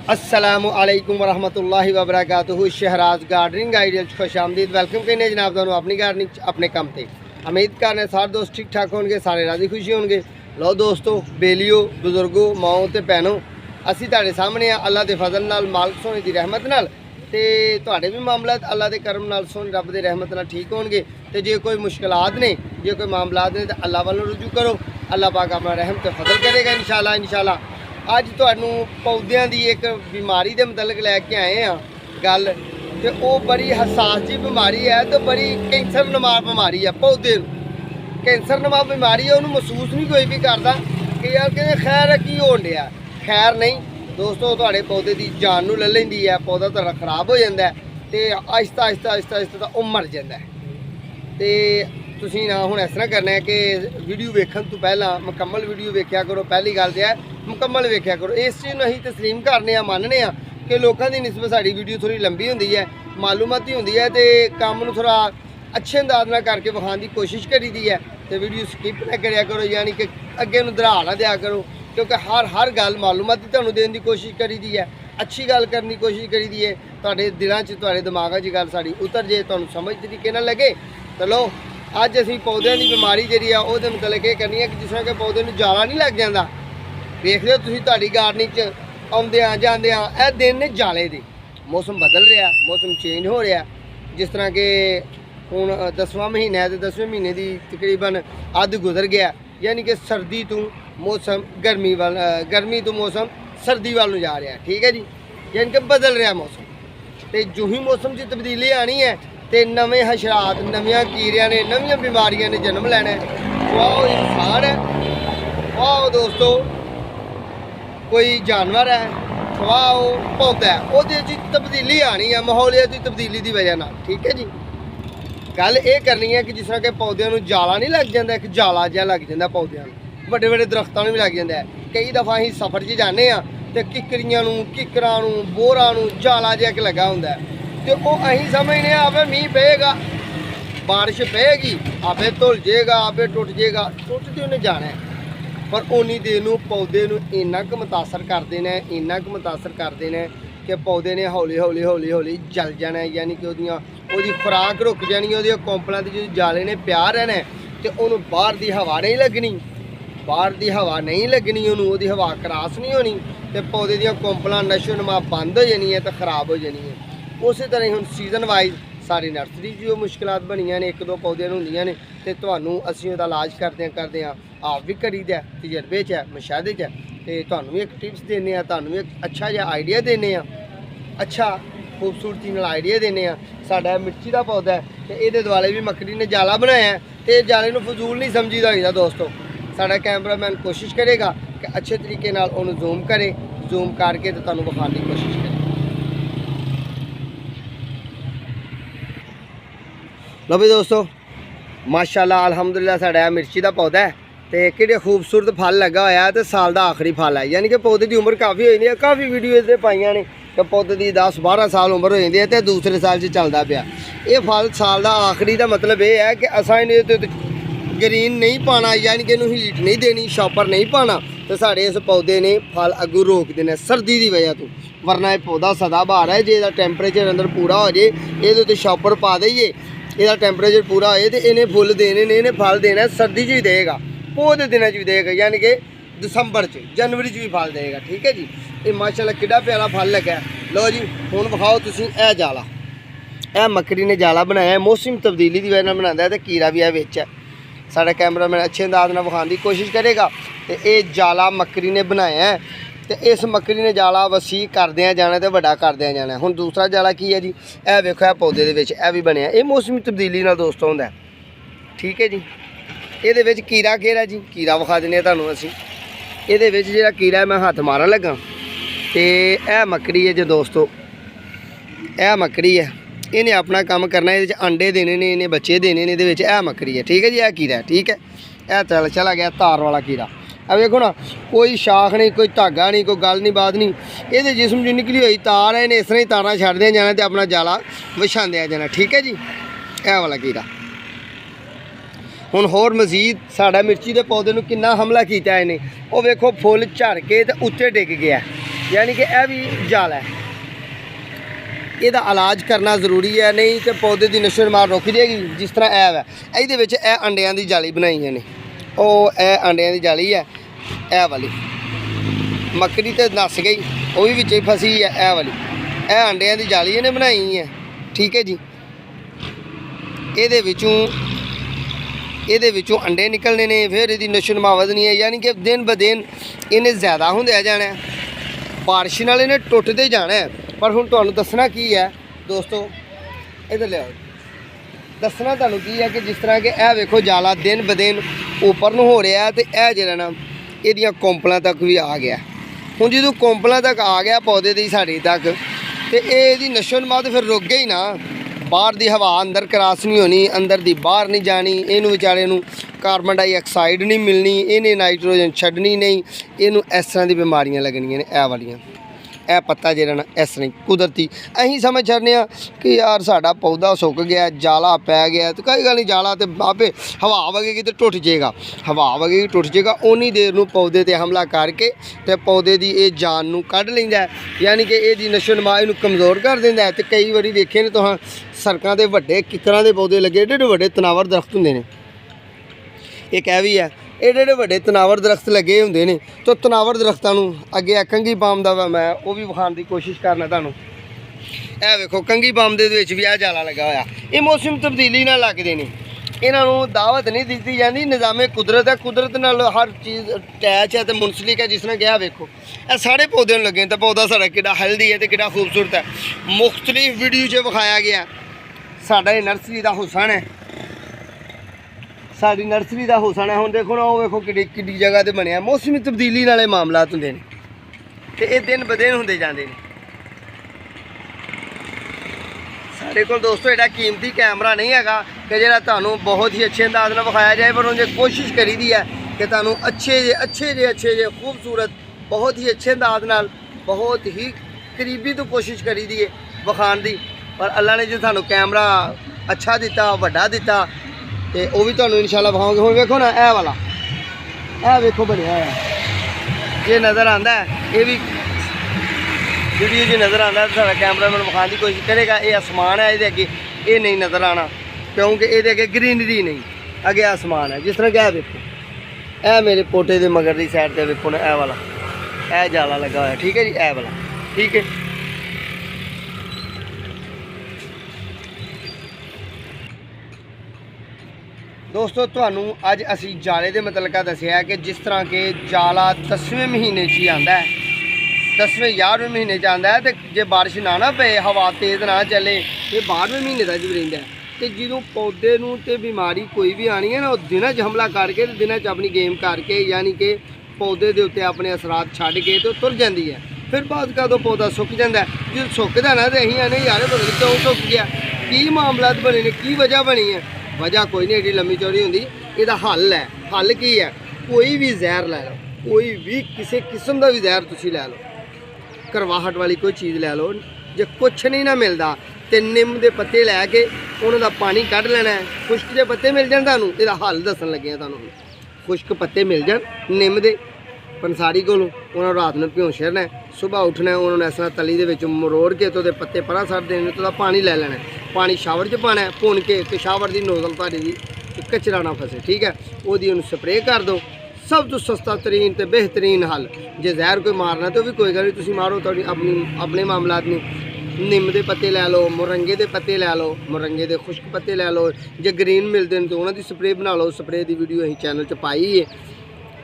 अस्सलामु अलैकुम वरहमतुल्लाहि वबरकातुहू। शहराज गार्डनिंग आइडियल खुश आमदीद। वेलकम कहने जनाब तुहानू अपनी गार्डनिंग अपने काम से। उम्मीद करने सारे दोस्त ठीक ठाक होंगे, सारे राजी खुशी होंगे। लो दोस्तों, बेलियो बुजुर्गो माओ तो भैनों, असी तुहाडे सामने आ अल्लाह के फजल नाल, मालिक सोने की रहमत नाल ते तुहाडे भी मामलात अल्लाह के करम नाल सोने रब की रहमत नाल ठीक होंगे। तो जे कोई मुश्किलात ने, जे कोई मामलात ने, तो अल्लाह वालों रुजू करो। अल्लाह पाक अपना रहम तो फजल करेगा इंशाअल्लाह। अज तुहानू पौधों की एक बीमारी के मतलब लैके आए हैं गल, तो वो बड़ी हसास जी बीमारी है, तो बड़ी कैंसर नुमा बीमारी है। पौधे कैंसर नुमा बीमारी है, उन्होंने महसूस नहीं कोई भी करता कि यार कहते खैर है की होने दिया। खैर नहीं दोस्तों, तुहाडे पौधे की जान ले लेंदी है, पौधा तो खराब हो जाता है, तो आहिस्ता आहिस्ता आहिस्ता आहिस्ता तो मर जाता है। तो तुसीं ना हुण इस तरह करना है कि वीडियो वेखण तो पहला मुकम्मल वीडियो वेख्या करो। पहली गल तो है मुकम्मल वेख्या करो। इस चीज़ असीं तस्लीम करने मानने कि लोगों की निस्बत साड़ी वीडियो थोड़ी लंबी होंदी है, मालूमाती होंदी है, तो काम नूं थोड़ा अच्छे अंदाज नाल करके विखाण की कोशिश करी दी है। तो वीडियो स्किप ना करिया करो, यानी कि अगे नूं दरा ना दिया करो, क्योंकि हर गल मालूमाती तुहानूं देण की कोशिश करी दी है, अच्छी गल करने की कोशिश करी दी है। तुहाडे दिलां 'च तुहाडे दिमागां 'च गल साड़ी उतर जे, तुहानूं समझ तरीके नाल लगे। तो लो अज असीं पौधों की बीमारी जी वो मतलब ये करनी है कि जिस तरह के पौधे में जाला नहीं लग जाता। देख लो तुसीं तुहाडी गार्डनिंग आउंदे जांदे ए दिन ने जाले दे। मौसम बदल रहा, मौसम चेंज हो रहा। जिस तरह के हुण 10वां महीना है, तो 10वें महीने की तकरीबन अद्ध गुजर गया, यानी कि सर्दी तो मौसम गर्मी तो मौसम सर्दी वाल जा रहा है। ठीक है जी, यानी कि बदल रहा मौसम। तो जो ही मौसम की तब्दीली आनी है, तो नवे हशरात, नविया कीड़िया ने, नविया बीमारियां ने जन्म लेना है। वाह इंसान है, वाह दोस्तों कोई जानवर है, वाह पौधा है, वो तब्दीली आनी है माहौलियत की तब्दीली की वजह ना। ठीक है जी, गल ये करनी है कि जिस तरह के पौधों में जाला नहीं लग जाता, एक जाला जहा लग जाता पौधों बड़े बड़े दरख्तों में भी लग जाता है। कई दफ़ा अं सफ़र च जाने तो किकरियां किकरां बोरां जाला जहा एक लगा होंगे, तो वो अं समझने आपे मीह पेगा, बारिश पेगी, आपे धुल जाएगा, आपे टुट जाएगा, टुट तो उन्हें जाना है। पर उन्नी देर नूं पौधे नूं इन्ना क मुतासर कर देना है, इन्ना क मुतासर कर देना है कि पौधे ने हौली हौली हौली हौली जल जाना है। यानी कि वो खुराक रुक जानी है, वो कौंपलों की जो जाले ने प्यार रहना है, तो उन्होंने बाहर की हवा नहीं लगनी, बाहर की हवा नहीं लगनी, उन्होंने हवा क्रॉस नहीं होनी, तो पौधे दी कौंपलां नशो नुमा बंद हो जानी है, तो खराब हो जानी है। उस तरह हम सीजन वाइज सारी नर्सरी जो मुश्किलात बनिया ने, एक दो पौधे होंदियां ने, तो तुहानूं असीं उहदा इलाज करदे आप भी करीदा तजर्बे च है, मुशाहदे च है। तो तुहानूं भी एक टिप्स देने, तुहानूं भी एक अच्छा जिहा आइडिया देने, अच्छा खूबसूरती नाल आइडिया देने। साडा मिर्ची का पौधा है, तो ये दुआले भी मकड़ी ने जाला बनाया है, तो जाले नूं फजूल नहीं समझीदा होईदा दोस्तों। साडा कैमरामैन कोशिश करेगा कि अच्छे तरीके नाल उहनूं जूम करे, जूम करके तो तुहानूं विखाण की कोशिश करे। लो भी दोस्तों, माशाअल्लाह अल्हम्दुलिल्लाह साडा मिर्ची का पौधा है, तो कि खूबसूरत फल लगा होया, तो साल का आखिरी फल है। यानी कि पौधे की उम्र काफ़ी हो जाती है, काफ़ी वीडियो इस पाइया ने कि पौधे की 10-12 साल उम्र हो जाती है, तो दूसरे साल से चलता पाया। ये फल साल का आखिरी का मतलब ये है कि असा इन्हें ग्रीन नहीं पाना, यानी कि इन्हू हीट नहीं देनी, शॉपर नहीं पाना, तो साढ़े इस पौधे ने फल अगू रोक देने सर्दी की वजह तो। वरना यह पौधा सदाबहार है, जो इसका टैंपरेचर अंदर पूरा हो जाए, ये शॉपर पा देइए, इसका टैंपरेचर पूरा हो जाए, तो इन्हें फुल देने ने, इन्हें फल देना सर्दी च भी देगा, पौध दिनों भी देगा, यानी कि दिसंबर जनवरी भी फल देगा। ठीक है जी, ये माशाल्लाह कितना प्यारा फल लगा। लो जी हुण विखाओ तुसीं ए जाला, ए मकड़ी ने जाला बनाया है, मौसम तब्दीली की वजह बनाता है, तो कीड़ा भी है विच है। साडा कैमरामैन अच्छे अंदाज नाल विखाण की कोशिश करेगा। तो ये जाला मकड़ी ने बनाया है, तो इस मकड़ी ने जाला वसी करदे जाना, तो वड्डा करदे जाना। हुण दूसरा जाला की है जी, ए वेखो पौधे दे विच ए भी बनया, ये मौसमी तब्दीली नाल दोस्तों होंदा है। ठीक है जी, ये विच कीड़ा केड़ा जी, कीड़ा विखा देने तुहानूं असीं। ये विच जिहड़ा कीड़ा मैं हत्थ मारन लगा, तो यह मकड़ी है जो दोस्तों, यह मकड़ी है, इन्हें अपना काम करना, ये अंडे देने ने, इन्हें बच्चे देने ने, यह मकड़ी है। ठीक है जी, यह कीड़ा है। ठीक है, यह चला गया तार वाला कीड़ा। अब देखो ना, कोई शाख नहीं, कोई धागा नहीं, कोई गल नहीं, बात नहीं, ये जिसम जो निकली हुई तार है, इन्हें इस तरह ही तारा छड्डदे जाना, तो अपना जाला विछांदे जाना। ठीक है जी, यह वाला कीड़ा। हुण होर मजीद साडा मिर्ची के पौधे नूं कितना हमला किया इन्हें, वो वेखो फुल झड़ के तो उत्ते डिग गया। यानी कि यह भी जाल है, ਇਹਦਾ ਇਲਾਜ ਕਰਨਾ ਜ਼ਰੂਰੀ ਹੈ, नहीं तो पौधे की नशो नुमा रुक जाएगी। जिस तरह ऐ है ये अंडियां की जाली बनाई ने, ਉਹ ਇਹ अंडियां की जाली है, ਇਹ वाली मकड़ी तो नस गई, वो भी विच फसी है, ਇਹ वाली ਇਹ अंडियां की जाली इन्हें बनाई है। ठीक है जी, ਇਹਦੇ ਵਿੱਚੋਂ अंडे निकलने ने, फिर इसकी नशो नुमा वधनी है, यानी कि दिन ब दिन इन्हें ज़्यादा होंदे जाना है, बारिश नाल इन्हें टुटते जाना है। पर हुण तुहानूं दसना की है दोस्तों, इधर लियाओ, दसना तुहानूं की है कि जिस तरह कि यह वेखो जाला दिन ब दिन उपर नूं हो रहा है, तो यह जिहड़ा ना इहदियां कोंपलां तक भी आ गया। हुण जदों कोंपलां तक आ गया पौधे दी साड़ी तक, तो इहदी नशो नुमा तो फिर रुक गई ना, बाहर दी हवा अंदर क्रॉस नहीं होनी, अंदर दी बाहर नहीं जानी, इनू विचारे नूं कार्बन डाइऑक्साइड नहीं मिलनी, इन्हें नाइट्रोजन छड्डनी नहीं, इनू इस तरह की बीमारियां लगनियां ने। ए वालियां ਇਹ पत्ता ਜਿਹੜਾ ना इस तरह कुदरती असीं समझ छड्डने कि यार साडा पौधा सुक गया, जाला पै गया, तो कोई गल नहीं, जाला तो आपे हवा वगेगी तो टुट जाएगा, हवा वगेगी टुट जाएगा। उन्नी देर नूं पौधे ते हमला करके ते पौधे की ये जान नूं कढ लैंदा है, यानी कि ये नशो नुमा इहनूं कमज़ोर कर दिंदा है। तो कई बारी देखे ने तुहां सड़कां ते वड्डे किकरां दे पौधे लगे, एडे एडे वड्डे तनावर दरख्त हुंदे ने, एक है भी है, एडे एडे वड्डे तनावर दरख्त लगे होंदे ने। तो तनावर दरख्तां नूं अगे कंघी पाम दा वा, मैं वो भी विखाण की कोशिश करना तुहानूं। ਇਹ ਵੇਖੋ कंघी पाम दे विच भी आ जाला लगा होया, ये मौसम तब्दीली नाल लगदे ने, इन्हां नूं दावत नहीं दित्ती जांदी, निज़ामे कुदरत है, कुदरत नाल हर चीज़ अटैच है तो मुनसलिक है। जिस तरह कि वेखो ये सारे पौधे लगे, तो पौधा साडा कितना हेल्दी है तो कितना खूबसूरत है, मुख्तलिफ वीडियो च विखाया गया। साडा नर्सरी का हुसन है, साड़ी नर्सरी का हुसन है। हुण देखो ना, वो वेखो किड्डी जगह ते बनिया, मौसमी तब्दीली नाले मामलात हुंदे ने, ते ये दिन ब दिन हुंदे जांदे ने। साडे कोल दोस्तों एडा कीमती कैमरा नहीं हैगा कि जिहड़ा तुहानूं बहुत ही अच्छे अंदाज नाल विखाया जाए, पर उन्हें कोशिश करी दी है कि तुहानूं अच्छे जे खूबसूरत बहुत ही अच्छे अंदाज नाल, बहुत ही करीबी तो कोशिश करी दी है विखाण दी। पर अल्लाह ने जो तुहानूं कैमरा अच्छा दिता, वड्डा दिता, तो वह भी तुहानूं इंशाअल्लाह विखाओगे। हुण वेखो ना, यह वाला यह वेखो बनिया है, ये नज़र आंदा है, ये भी वीडियो जी नज़र आंदा है, साडा कैमरामैन विखाण की कोशिश करेगा। ये आसमान है, ये अगे ये नहीं नज़र आना, क्योंकि ये अगे ग्रीनरी नहीं, अगे आसमान है। जिस तरह कि देखो, यह मेरे पोटे के मगर की साइड पर वेखो ना, यह वाला यह जाला लगा हुआ, ठीक है जी, यह वाला ठीक है। दोस्तों तुहानूं अज असी जाले के मतलब दसिया कि जिस तरह के जाला 10वें महीने ही आता है, 10वें 11वें महीने आता है, तो जे बारिश ना पे, हवा तेज़ ना चले, ये 12वें महीने तक भी रहिंदा है। तो जो पौधे नूं ते बीमारी कोई भी आनी है ना, वो दिनां च हमला करके, दिनां च अपनी गेम करके, यानी कि पौधे के उत्ते अपने असरात छड्ड के तो तुर जाती है। फिर बाद कदों पौधा सुक जाता है, जो सुकदा ना तो असीं आने यार पता नहीं क्यों सुक गया, की मामलात बने ने, की वजह बनी है। वजह कोई नहीं, एडी लंबी चौड़ी होंदी, इसदा हल है। हल की है, कोई भी जहर लै लो, कोई भी किसी किस्म का भी जहर तुसीं लै लो, करवाहट वाली कोई चीज़ लै लो, जे कुछ नहीं ना मिलता तो निम के पत्ते लैके उन्होंने पानी कढ़ लेना है, खुश्क के पत्ते मिल जाए तुहानूं, इसदा हल दसन लगे तुहानूं। खुश्क पत्ते मिल जाए निम के पंसारी को, उन्होंने रात में भिओं छड़ना है, सुबह उठना है, उन्होंने इस तरह तली के मरोड़ के तो पत्ते परा सट देने, तो पानी लै लेना है, पानी शावर च पाना है भुन के, तो शावर की नोजल तुहाडी दी कचरा ना फसे, ठीक है, वो स्प्रे कर दो। सब तो सस्ता तरीन तो बेहतरीन हल, जे जहर कोई मारना तो भी कोई गल नहीं, तुसीं मारो, तो अपने मामलात नहीं। निम के पत्ते लै लो, मुरंगे के पत्ते लै लो, मुरंगे के खुश्क पत्ते लै लो, जे ग्रीन मिलते हैं तो उन्होंने स्प्रे बना लो। स्प्रे की वीडियो असीं चैनल च पाई है,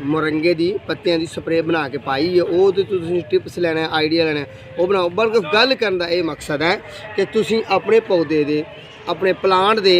मुरंगे की पत्तियां की स्प्रे बना के पाई है, वो तो तुसीं टिप्स लेना है, आइडिया लेना है, वो बनाओ। बल्कि गल करन दा ये मकसद है कि तुसीं अपने पौधे दे, अपने प्लांट दे,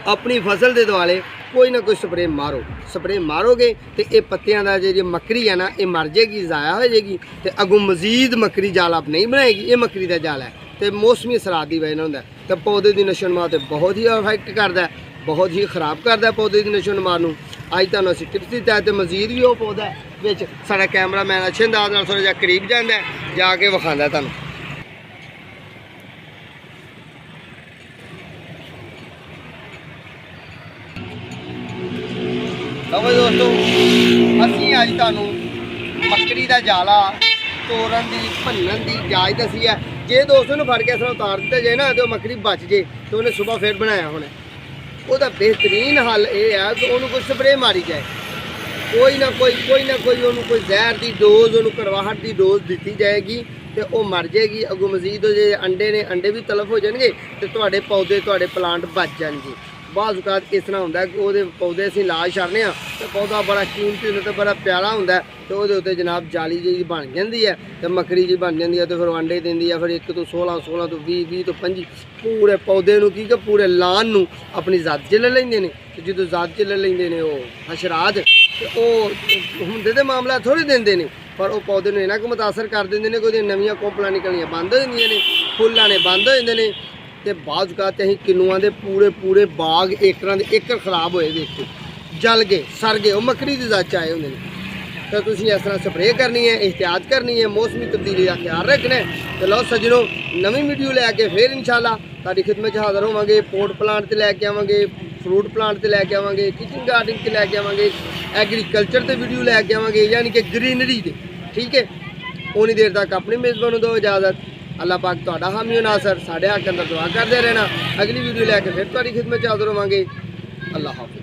अपनी फसल के दुआले कोई ना कोई स्प्रे मारो। स्प्रे मारोगे तो ये पत्तियां का जो मकड़ी है ना, ये मर जाएगी, ज़ाया हो जाएगी, तो अगों मजीद मकड़ी जाला नहीं बनाएगी। ये मकड़ी का जाला है, तो मौसमी असरात की वजह होंदा है, तो पौधे की नशो नुमा तो बहुत ही अफेक्ट करता है, बहुत ही खराब करता है पौधे की नशो नुमा नूं। अज तुहानूं असीं टिप्स दिता है, तो मजीद भी वो पौधा विच साडा कैमरामैन अच्छे अंदाज नाल थोड़ा जिहा करीब जांदा है, जाके विखांदा तुहानूं। लो दोस्तों, असीं अज तुहानूं मकड़ी का जाला ਤੋੜਨ ਦੀ ਭੰਨਣ ਦੀ ਇਜਾਜ਼ਤ ਦਸੀ ਹੈ। ਜੇ ਦੋਸਤ ਨੂੰ ਫੜ ਕੇ ਇਸ ਤਰ੍ਹਾਂ ਉਤਾਰ ਦਿੱਤਾ ਜਾਏ ਨਾ ਤੇ ਉਹ ਮੱਖੀ ਬਚ ਜੇ ਤੇ ਉਹਨੇ ਸਵੇਰ ਫਿਰ ਬਣਾਇਆ ਹੋਣਾ। ਉਹਦਾ ਬਿਹਤਰੀਨ ਹੱਲ ਇਹ ਹੈ ਕਿ ਉਹਨੂੰ ਕੋਈ ਸਪਰੇਅ ਮਾਰੀ ਜਾਏ, ਕੋਈ ਨਾ ਕੋਈ ਉਹਨੂੰ ਕੋਈ ਜ਼ਹਿਰ ਦੀ ਡੋਜ਼, ਉਹਨੂੰ ਕੜਵਾਹਟ ਦੀ ਡੋਜ਼ ਦਿੱਤੀ ਜਾਏਗੀ ਤੇ ਉਹ ਮਰ ਜਾਏਗੀ। ਅੱਗੋਂ ਮਜ਼ੀਦ ਜੇ ਅੰਡੇ ਨੇ, ਅੰਡੇ ਵੀ ਤਲਫ ਹੋ ਜਾਣਗੇ ਤੇ ਤੁਹਾਡੇ ਪੌਦੇ, ਤੁਹਾਡੇ ਪਲਾਂਟ ਬਚ ਜਾਣਗੇ। ਬਾਜ਼ ਔਕਾਤ ਇਸ ਤਰ੍ਹਾਂ ਹੁੰਦਾ ਕਿ ਉਹਦੇ ਪੌਦੇ ਅਸੀਂ ਲਾ ਛੱਡਦੇ ਹਾਂ ਤੇ ਪੌਦਾ ਬੜਾ ਕੀਮਤੀ ਹੁੰਦਾ ਤੇ ਬੜਾ ਪਿਆਰਾ ਹੁੰਦਾ ਤੇ ਉਹਦੇ ਉੱਤੇ ਜਨਾਬ ਜਾਲੀ ਜਿਹੀ ਬਣ ਜਾਂਦੀ ਹੈ ਤੇ ਮੱਕੜੀ ਜੀ ਬਣ ਜਾਂਦੀ ਹੈ ਤੇ ਫਿਰ ਉਹ ਅੰਡੇ ਦਿੰਦੀ ਹੈ। ਫਿਰ 1 ਤੋਂ 16, 16 ਤੋਂ 20, 20 ਤੋਂ 25 ਪੂਰੇ ਪੌਦੇ ਨੂੰ ਕੀ ਕਿ ਪੂਰੇ ਲਾਨ ਨੂੰ ਆਪਣੀ ਜ਼ਾਤ 'ਚ ਲੈ ਲੈਂਦੇ ਨੇ। ਤੇ ਜਦੋਂ ਜ਼ਾਤ 'ਚ ਲੈ ਲੈਂਦੇ ਨੇ ਉਹ ਹਸ਼ਰਾਤ ਤੇ ਉਹ ਹੁੰਦੇ ਤੇ ਮਾਮਲਾ ਥੋੜ੍ਹੇ ਦਿੰਦੇ ਨੇ, ਪਰ ਉਹ ਪੌਦੇ ਨੂੰ ਇਹਨਾਂ ਕੁ ਮੁਤਾਸਰ ਕਰ ਦਿੰਦੇ ਨੇ ਕਿ ਉਹਦੀਆਂ ਨਵੀਆਂ ਕੋਂਪਲਾਂ ਨਿਕਲਣੀਆਂ ਬੰਦ ਹੋ ਜਾਂਦੀਆਂ ਨੇ, ਫੁੱਲਾਂ ਨੇ ਬੰਦ ਹੋ ਜਾਂਦੇ ਨੇ। ਤੇ ਬਾਜ਼ ਔਕਾਤ ਅਸੀਂ ਕਿੰਨੂਆਂ ਦੇ ਪੂਰੇ ਬਾਗ ਏਕੜਾਂ ਦੇ ਏਕੜ ਖਰਾਬ ਹੋਏ ਦੇਖੋ, ਜਲ ਗਏ, ਸੜ ਗਏ, ਉਹ ਮੱਕੜੀ ਦੀ ਜ਼ਾਤ 'ਚ ਆਏ ਹੁੰਦੇ ਨੇ। ਤਾਂ ਤੁਸੀਂ ਇਸ ਤਰ੍ਹਾਂ ਸਪਰੇਅ ਕਰਨੀ ਹੈ, ਇਹਤਿਆਤ ਕਰਨੀ ਹੈ, ਮੌਸਮੀ ਤਬਦੀਲੀ ਦਾ ਖਿਆਲ ਰੱਖਣਾ ਹੈ। ਤੇ ਲਓ ਸੱਜਣੋ, ਨਵੀਂ ਵੀਡੀਓ ਲੈ ਕੇ ਫਿਰ ਇਨਸ਼ਾਅੱਲਾ ਤੁਹਾਡੀ ਖਿਦਮਤ 'ਚ ਹਾਜ਼ਰ ਹੋਵਾਂਗੇ। ਪੋਟ ਪਲਾਂਟ ਤੇ ਲੈ ਕੇ ਆਵਾਂਗੇ, ਫਰੂਟ ਪਲਾਂਟ ਤੇ ਲੈ ਕੇ ਆਵਾਂਗੇ, ਕਿਚਨ ਗਾਰਡਨਿੰਗ ਤੇ ਲੈ ਕੇ ਆਵਾਂਗੇ, ਐਗਰੀਕਲਚਰ ਤੇ ਵੀਡੀਓ ਲੈ ਕੇ ਆਵਾਂਗੇ, ਯਾਨੀ ਕਿ ਗ੍ਰੀਨਰੀ ਦੇ। ਠੀਕ ਹੈ, ਉਨੀ ਦੇਰ ਤੱਕ ਆਪਣੀ ਮੇਜ਼ਬਾਨ ਨੂੰ ਦਿਓ ਇਜਾਜ਼ਤ। ਅੱਲਾਹ ਪਾਕ ਤੁਹਾਡਾ ਹਾਮੀ ਨਾਸਰ, ਸਾਡੇ ਹੱਕ ਅੰਦਰ ਦੁਆ ਕਰਦੇ ਰਹਿਣਾ। ਅਗਲੀ ਵੀਡੀਓ ਲੈ ਕੇ ਫਿਰ ਤੁਹਾਡੀ ਖਿਦਮਤ 'ਚ ਹਾਜ਼ਰ ਹੋਵਾਂਗੇ। ਅੱਲਾਹ ਹਾਫਿਜ਼।